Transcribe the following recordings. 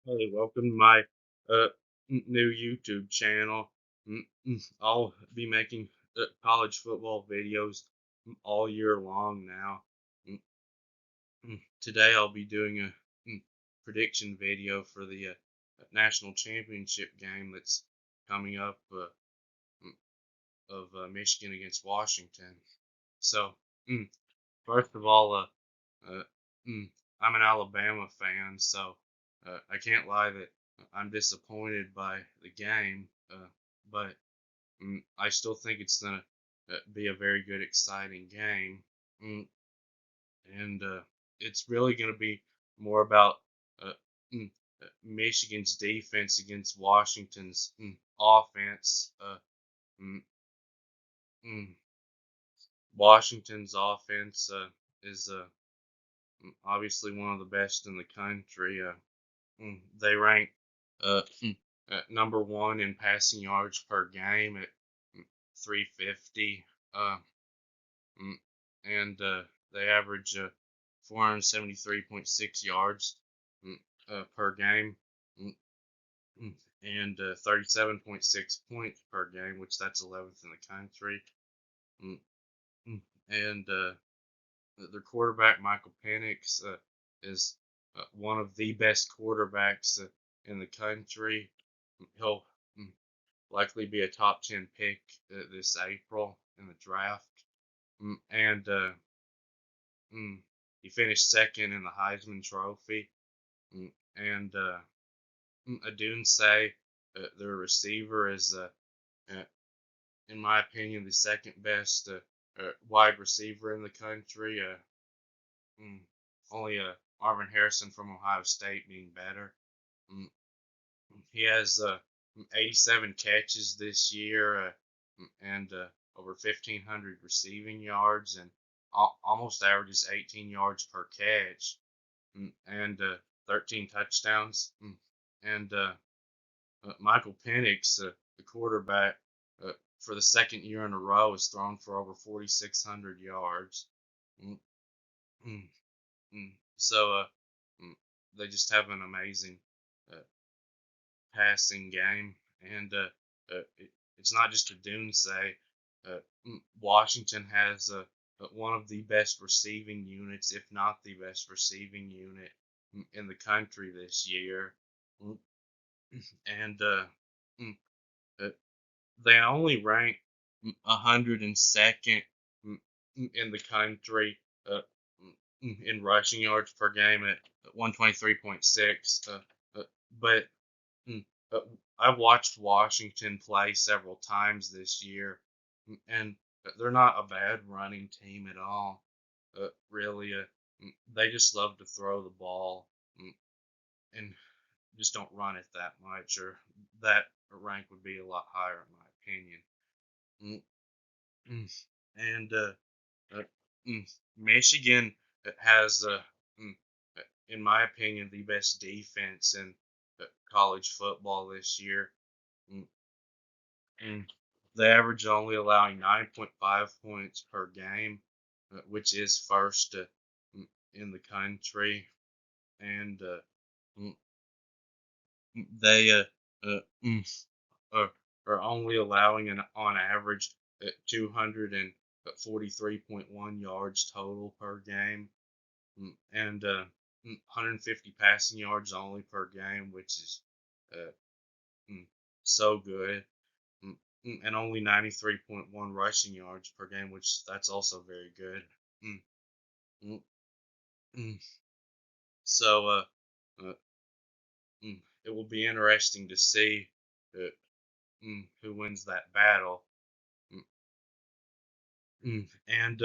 Hey, welcome to my new YouTube channel. I'll be making college football videos all year long now. Today I'll be doing a prediction video for the national championship game that's coming up mm, of Michigan against Washington. So, mm, first of all, uh, mm, I'm an Alabama fan, so I can't lie that I'm disappointed by the game, but I still think it's gonna be a very good, exciting game, mm, and it's really gonna be more about uh, Michigan's defense against Washington's offense. Mm, mm, Washington's offense is obviously one of the best in the country. They rank uh, at number one in passing yards per game at 350, uh, mm, and they average 473.6 yards per game, mm, and 37.6 points per game, which that's 11th in the country. Mm, and their quarterback Michael Penix is one of the best quarterbacks in the country. He'll mm, likely be a top 10 pick this April in the draft, and mm, he finished second in the Heisman Trophy. And Adunse, their receiver, is uh, in my opinion the second best wide receiver in the country. Mm, Only Marvin Harrison from Ohio State being better. Mm, He has 87 catches this year and over 1,500 receiving yards and almost averages 18 yards per catch and 13 touchdowns. And Michael Penix, the quarterback, uh, for the second year in a row, has thrown for over 4,600 yards. Mm, mm, So mm, they just have an amazing uh, passing game, and it's not just a Dune say. Washington has one of the best receiving units, if not the best receiving unit in the country this year, mm, and mm, uh, they only rank 102nd in the country in rushing yards per game at 123.6. But mm, uh, I've watched Washington play several times this year, and they're not a bad running team at all. Really, they just love to throw the ball mm, and just don't run it that much, or that rank would be a lot higher in my opinion. And uh, Michigan has, mm, in my opinion, the best defense in college football this year. Mm, And they average only allowing 9.5 points per game, which is first in the country. And mm, they uh, mm, are, are only allowing on average 243.1 yards total per game, and 150 passing yards only per game, which is uh, so good. And only 93.1 rushing yards per game, which that's also very good. Mm, mm, mm. So uh, it will be interesting to see uh, who wins that battle. Mm, and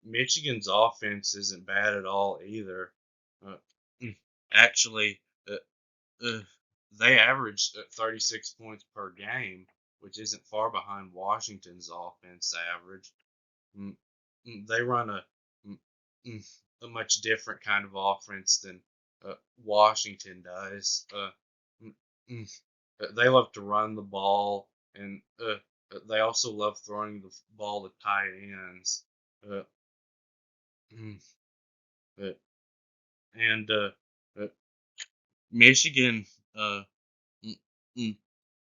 Michigan's offense isn't bad at all either. Uh, mm, Actually, uh, they average 36 points per game, which isn't far behind Washington's offense average. Mm, They run mm, a much different kind of offense than Washington does. Mm, mm, they love to run the ball, and they also love throwing the ball to tight ends. Uh, mm, uh, and uh, Michigan uh mm, mm,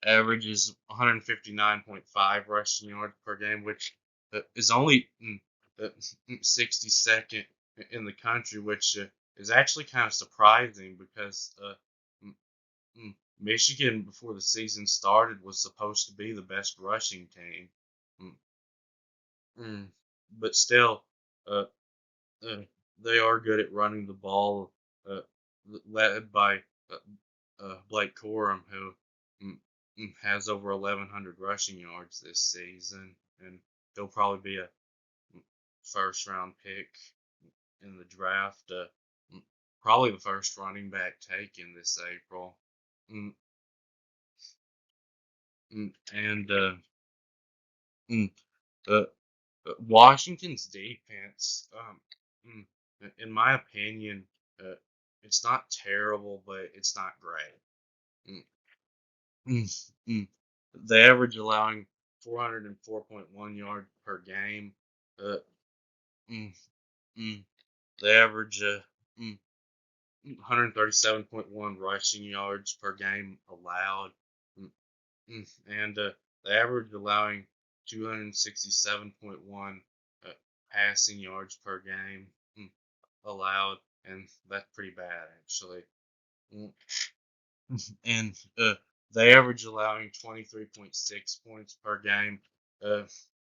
averages 159.5 rushing yards per game, which is only 62nd in the country, which is actually kind of surprising because mm, Michigan, before the season started, was supposed to be the best rushing team. Mm, mm, but still, uh, uh, they are good at running the ball, uh, led by uh, Blake Corum, who mm, has over 1,100 rushing yards this season, and he'll probably be a first round pick in the draft. Mm, Probably the first running back taken this April. Mm, and mm, uh, Washington's defense, mm, in my opinion, uh, it's not terrible, but it's not great. Mm, mm, mm. The average allowing 404.1 yards per game. Uh, mm, mm. The average mm, 137.1 rushing yards per game allowed. Mm, and the average allowing 267.1 passing yards per game allowed, and that's pretty bad actually. Mm, And the average allowing 23.6 points per game, uh,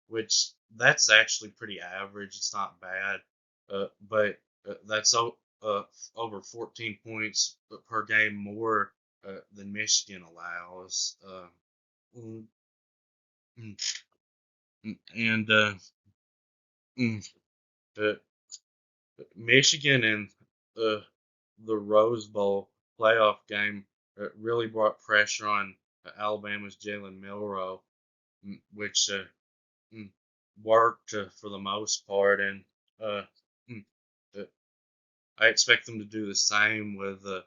which that's actually pretty average. It's not bad, but that's over 14 points per game more than Michigan allows. Mm, mm, and mm, uh, Michigan and uh, the Rose Bowl playoff game really brought pressure on Alabama's Jalen Milroe, which mm, worked for the most part, and uh, mm, uh, I expect them to do the same with uh,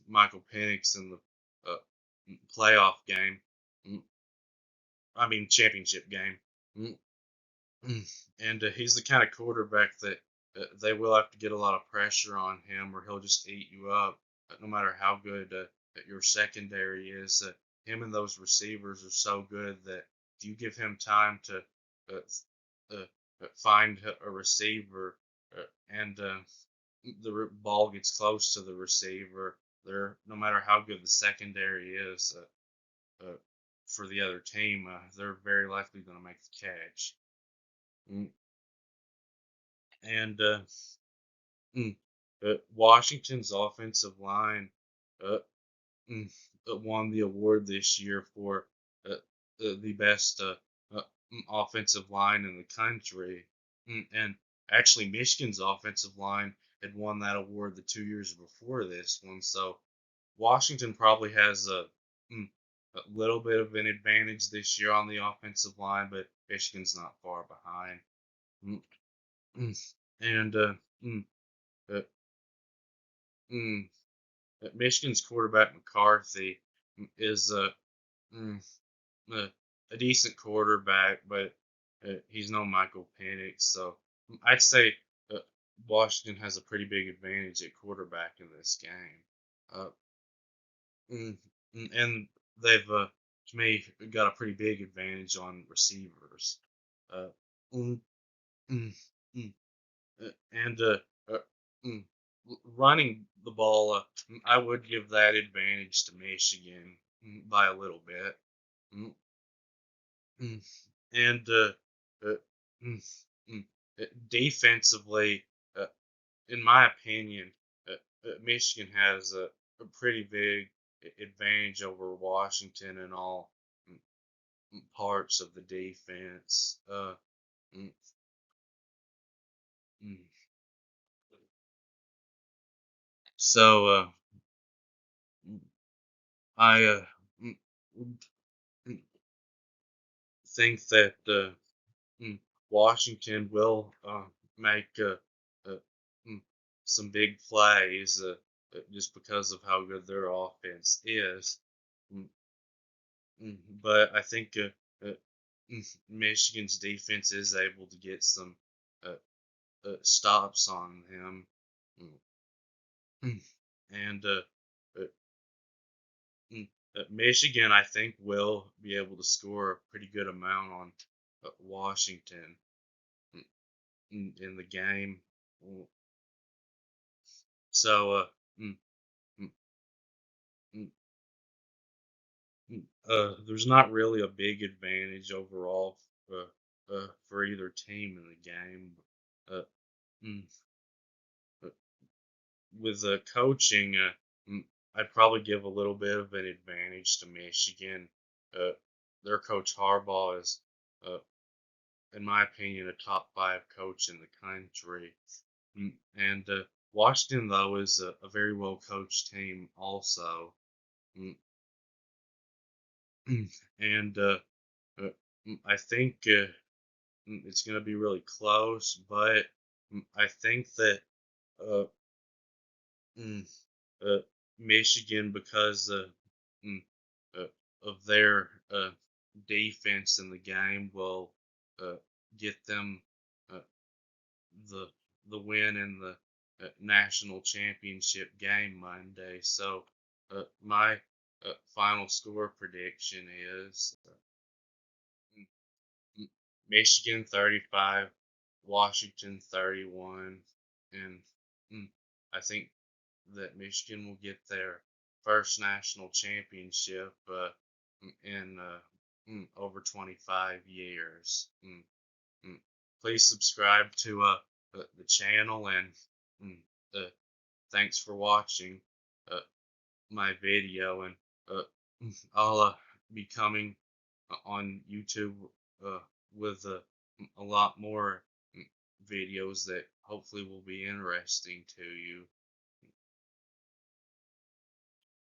Michael Penix in the playoff game. Mm, I mean, championship game. Mm, And he's the kind of quarterback that they will have to get a lot of pressure on him, or he'll just eat you up. No matter how good your secondary is, him and those receivers are so good that if you give him time to uh, uh, find a receiver and the ball gets close to the receiver, they're no matter how good the secondary is for the other team, they're very likely going to make the catch. Mm, And mm, Washington's offensive line uh, mm, won the award this year for the best offensive line in the country. And actually, Michigan's offensive line had won that award the 2 years before this one. So Washington probably has mm, a little bit of an advantage this year on the offensive line, but Michigan's not far behind. Mm, and mm, uh, mm, Michigan's quarterback McCarthy is mm, uh, a decent quarterback, but he's no Michael Penix. So I'd say uh, Washington has a pretty big advantage at quarterback in this game. Uh, mm, and they've, to me, got a pretty big advantage on receivers. Uh, mm, mm, mm. And uh, mm, running the ball, I would give that advantage to Michigan by a little bit. Mm, mm. And uh, mm, mm. Defensively, uh, in my opinion, Michigan has a pretty big advantage over Washington in all mm, parts of the defense. Mm, mm. So I mm, mm, think that mm, Washington will make uh, mm, some big plays just because of how good their offense is. Mm, but I think Michigan's defense is able to get some uh, stops on them. Mm, and uh, Michigan, I think, will be able to score a pretty good amount on Washington mm, in the game. So, mm, mm, mm, there's not really a big advantage overall for either team in the game. Uh, mm, uh, with coaching, I'd probably give a little bit of an advantage to Michigan. Uh, their coach Harbaugh is, uh, in my opinion, a top five coach in the country. And Washington, though, is a very well coached team, also. Mm, and uh, I think it's going to be really close, but I think that uh, mm, uh, Michigan, because mm, uh, of their defense in the game, will uh, get them uh, the the win in the national championship game Monday. So my final score prediction is Michigan 35, Washington 31, and mm, I think that Michigan will get their first national championship in over 25 years. Mm. Please subscribe to the channel, and mm, uh, thanks for watching uh, my video. And uh, I'll be coming on YouTube uh, with a lot more videos that hopefully will be interesting to you.